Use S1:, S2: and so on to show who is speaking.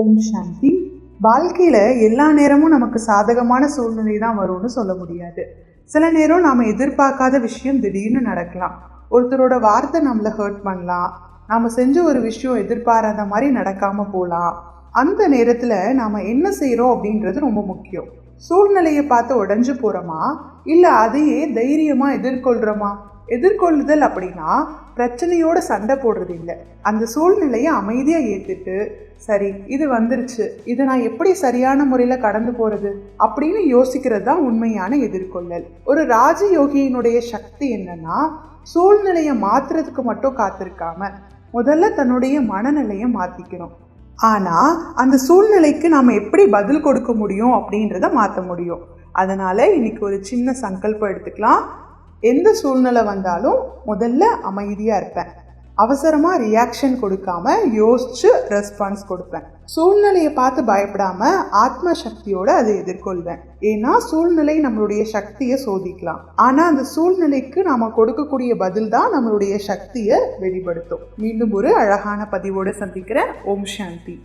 S1: ஓம் சாந்தி. வாழ்க்கையில் எல்லா நேரமும் நமக்கு சாதகமான சூழ்நிலை தான் வரும்னு சொல்ல முடியாது. சில நேரம் நாம் எதிர்பார்க்காத விஷயம் திடீர்னு நடக்கலாம். ஒருத்தரோட வார்த்தை நம்மளை ஹர்ட் பண்ணலாம். நாம் செஞ்ச ஒரு விஷயம் எதிர்பாராத மாதிரி நடக்காமல் போகலாம். அந்த நேரத்தில் நாம் என்ன செய்கிறோம் அப்படின்றது ரொம்ப முக்கியம். சூழ்நிலையை பார்த்து உடஞ்சு போகிறோமா, இல்லை அதையே தைரியமாக எதிர்கொள்கிறோமா? எதிர்கொள்ளுதல் அப்படின்னா பிரச்சனையோட சண்டை போடுறது இல்லை. அந்த சூழ்நிலையை அமைதியாக ஏற்றுட்டு, சரி இது வந்துருச்சு, இதை நான் எப்படி சரியான முறையில் கடந்து போகிறது அப்படின்னு யோசிக்கிறது தான் உண்மையான எதிர்கொள்ளல். ஒரு ராஜயோகியினுடைய சக்தி என்னன்னா, சூழ்நிலையை மாற்றுறதுக்கு மட்டும் காத்திருக்காம முதல்ல தன்னுடைய மனநிலையை மாற்றிக்கணும். ஆனால் அந்த சூழ்நிலைக்கு நாம் எப்படி பதில் கொடுக்க முடியும் அப்படின்றத மாற்ற முடியும். அதனால் இன்னைக்கு ஒரு சின்ன சங்கல்பம் எடுத்துக்கலாம். எந்த சூழ்நிலை வந்தாலும் முதல்ல அமைதியாக இருப்பேன். அவசரமாக ரியாக்ஷன் கொடுக்காம யோசிச்சு ரெஸ்பான்ஸ் கொடுப்பேன். சூழ்நிலையை பார்த்து பயப்படாம ஆத்ம சக்தியோடு அதை எதிர்கொள்வேன். ஏன்னா சூழ்நிலை நம்மளுடைய சக்தியை சோதிக்கலாம். ஆனால் அந்த சூழ்நிலைக்கு நாம் கொடுக்கக்கூடிய பதில் தான் நம்மளுடைய சக்தியை வெளிப்படுத்தும். மீண்டும் ஒரு அழகான பதிவோடு சந்திக்கிறேன். ஓம் சாந்தி.